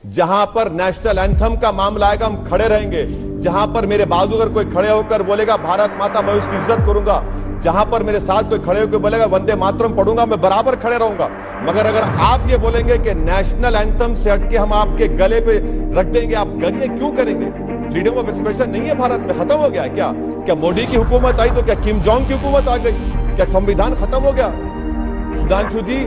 जहां पर national anthem का मामला आएगा हम खड़े रहेंगे। जहां पर मेरे बाजू अगर कोई खड़े होकर बोलेगा भारत माता, मैं उसकी इज्जत करूंगा। जहां पर मेरे साथ कोई खड़े होकर बोलेगा वंदे मातरम पढ़ूंगा, मैं बराबर खड़े रहूंगा। मगर अगर आप ये बोलेंगे कि नेशनल एंथम से हटके हम आपके गले पे रख देंगे, आप ये क्यों करेंगे? फ्रीडम ऑफ एक्सप्रेशन नहीं है भारत में, खत्म हो गया क्या? क्या मोदी की हुकूमत आई तो क्या किम जोंग की हुकूमत आ गई? क्या संविधान खत्म हो गया? सुधांशु जी,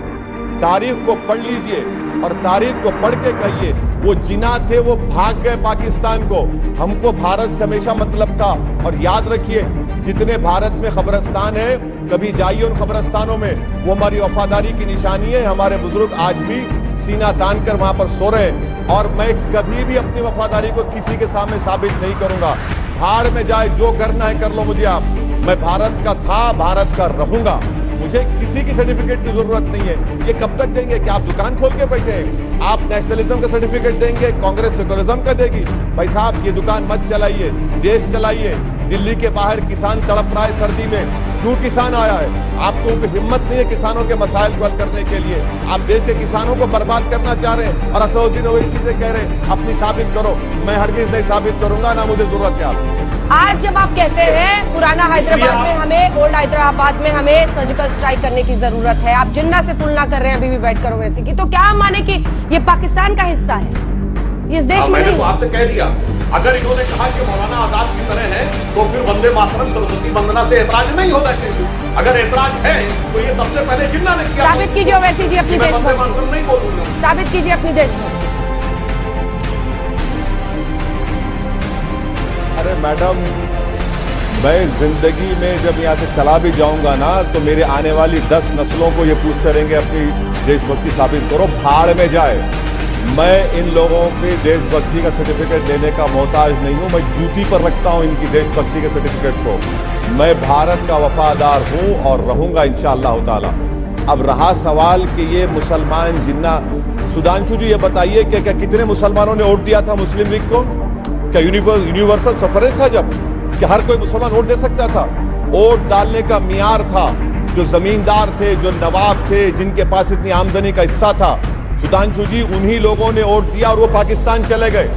तारीख को पढ़ लीजिए और तारीख को पढ़ के कहिए वो जिना थे वो भाग गए पाकिस्तान को। हमको भारत से हमेशा मतलब था। और याद रखिए, जितने भारत में खबरस्तान है, कभी जाइए उन खबरस्तानों में, वो हमारी वफादारी की निशानी है। हमारे बुजुर्ग आज भी सीना तान कर वहां पर सो रहे हैं और मैं कभी भी अपनी वफादारी को किसी के सामने साबित नहीं करूंगा। भाड़ में जाए, जो करना है कर लो मुझे आप। मैं भारत का था, भारत का रहूंगा। मुझे किसी की सर्टिफिकेट की जरूरत नहीं है। ये कब तक देंगे? कि आप दुकान खोल के बैठे हैं? आप नेशनलिज्म का सर्टिफिकेट देंगे, कांग्रेस सेकुलरिज्म का देगी? भाई साहब, ये दुकान मत चलाइए, देश चलाइए। दिल्ली के बाहर किसान तड़प रहा है सर्दी में, क्यों किसान आया है? आपको हिम्मत नहीं है किसानों के मसाइल को हल करने के लिए। आप देश के किसानों को बर्बाद करना चाह रहे हैं और असदुद्दीन ओवैसी से कह रहे हैं अपनी साबित करो। मैं हरगिज नहीं साबित करूंगा, ना मुझे जरूरत है आपकी। आज जब आप कहते हैं पुराना हैदराबाद में हमें, ओल्ड हैदराबाद में हमें सर्जिकल स्ट्राइक करने की जरूरत है, आप जिन्ना से तुलना कर रहे हैं अभी भी बैठकर ओवैसी की, तो क्या हम माने कि ये पाकिस्तान का हिस्सा है, इस देश में मैंने नहीं? तो आपसे कह दिया, अगर इन्होंने कहा कि मौलाना आजाद की तरह है तो फिर वंदे मातरम सरस्वती वंदना से ऐतराज नहीं होना चाहिए। अगर ऐतराज है तो ये सबसे पहले जिन्ना ने किया। साबित कीजिए ओवैसी जी अपनी वंदे देशभक्ति, मातरम नहीं बोलूंगा। साबित कीजिए अपनी देशभक्ति। अरे मैडम, मैं जिंदगी में जब यहाँ से चला भी जाऊंगा ना, तो मेरे आने वाली 10 नस्लों को ये पूछते रहेंगे अपनी देशभक्ति साबित करो। भाड़ में जाए। मैं इन लोगों के देशभक्ति का सर्टिफिकेट लेने का मोहताज नहीं हूं। मैं जूती पर रखता हूं इनकी देशभक्ति के सर्टिफिकेट को। मैं भारत का वफादार हूं और रहूंगा इंशाअल्लाह ताला। अब रहा सवाल कि ये मुसलमान जिन्ना, सुधांशु जी ये बताइए कि क्या कितने मुसलमानों ने वोट दिया था मुस्लिम लीग को? क्या यूनिवर्सल सफरेज था जब? क्या हर कोई मुसलमान वोट दे सकता था? वोट डालने का मियार था जो जमींदार थे, जो नवाब थे, जिनके पास इतनी आमदनी का हिस्सा था। सुधांशु जी, उन्हीं लोगों ने वोट दिया और वो पाकिस्तान चले गए।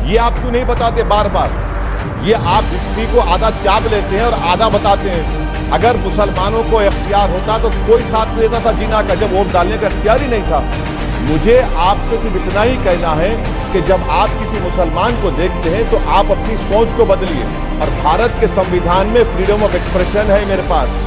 ये आप क्यों नहीं बताते बार बार? ये आप हिस्ट्री को आधा चाप लेते हैं और आधा बताते हैं। अगर मुसलमानों को इख्तियार होता तो कोई साथ नहीं देता था जिना का, जब वोट डालने का इख्तियार ही नहीं था। मुझे आपसे सिर्फ इतना ही कहना है कि जब आप किसी मुसलमान को देखते हैं तो आप अपनी सोच को बदलिए। और भारत के संविधान में फ्रीडम ऑफ एक्सप्रेशन है मेरे पास,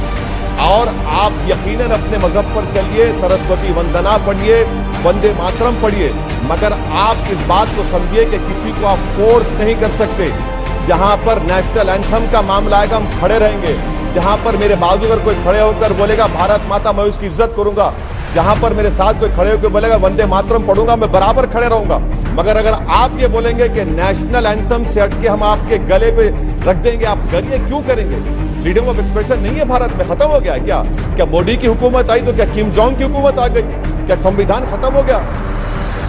और आप यकीनन अपने मजहब पर चलिए, सरस्वती वंदना पढ़िए, वंदे मातरम पढ़िए, मगर आप इस बात को समझिए कि किसी को आप फोर्स नहीं कर सकते। जहां पर नेशनल एंथम का मामला आएगा हम खड़े रहेंगे। जहां पर मेरे बाजू अगर कोई खड़े होकर बोलेगा भारत माता, मैं उसकी इज्जत करूंगा। जहां पर मेरे साथ कोई खड़े होकर बोलेगा वंदे मातरम पढ़ूंगा, मैं बराबर खड़े रहूंगा। मगर अगर आप ये बोलेंगे कि नेशनल एंथम से हटके हम आपके गले पे रख देंगे, आप ये क्यों करेंगे? फ्रीडम ऑफ एक्सप्रेशन नहीं है भारत में, खत्म हो गया क्या? क्या मोदी की हुकूमत आई तो क्या किम जोंग की हुकूमत आ गई? क्या संविधान खत्म हो गया?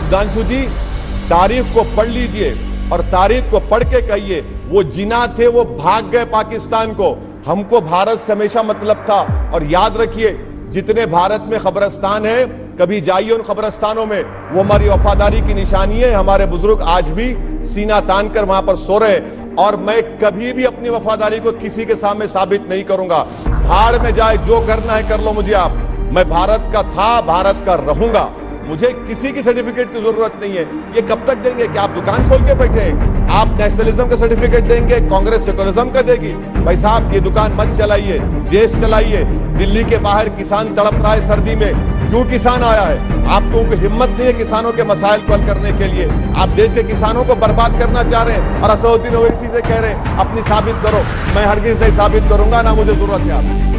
सुधांशु जी, तारीख को पढ़ लीजिए और तारीख को पढ़ के कहिए वो जिना थे वो भाग गए पाकिस्तान को। हमको भारत से हमेशा मतलब था। और याद रखिए, जितने भारत में खबरस्तान है, कभी जाइए उन खबरस्तानों में, वो हमारी वफादारी की निशानी है। हमारे बुजुर्ग आज भी सीना तान कर वहां पर सो रहे हैं और मैं कभी भी अपनी वफादारी को किसी के सामने साबित नहीं करूंगा। भाड़ में जाए, जो करना है कर लो मुझे आप। मैं भारत का था, भारत का रहूंगा। मुझे किसी की सर्टिफिकेट की जरूरत नहीं है। ये कब तक देंगे? कि आप दुकान खोल के बैठे हैं? आप नेशनलिज्म का सर्टिफिकेट देंगे, कांग्रेस सेकुलरिज्म का देगी? भाई साहब, ये दुकान मत चलाइए, देश चलाइए। दिल्ली के बाहर किसान तड़प रहा है सर्दी में, क्यों किसान आया है? आपको हिम्मत नहीं है किसानों के मसाइल को हल करने के लिए। आप देश के किसानों को बर्बाद करना चाह रहे हैं और असदुद्दीन ओवैसी से कह रहे हैं अपनी साबित करो। मैं हरगिज नहीं साबित करूंगा, ना मुझे जरूरत है आपकी।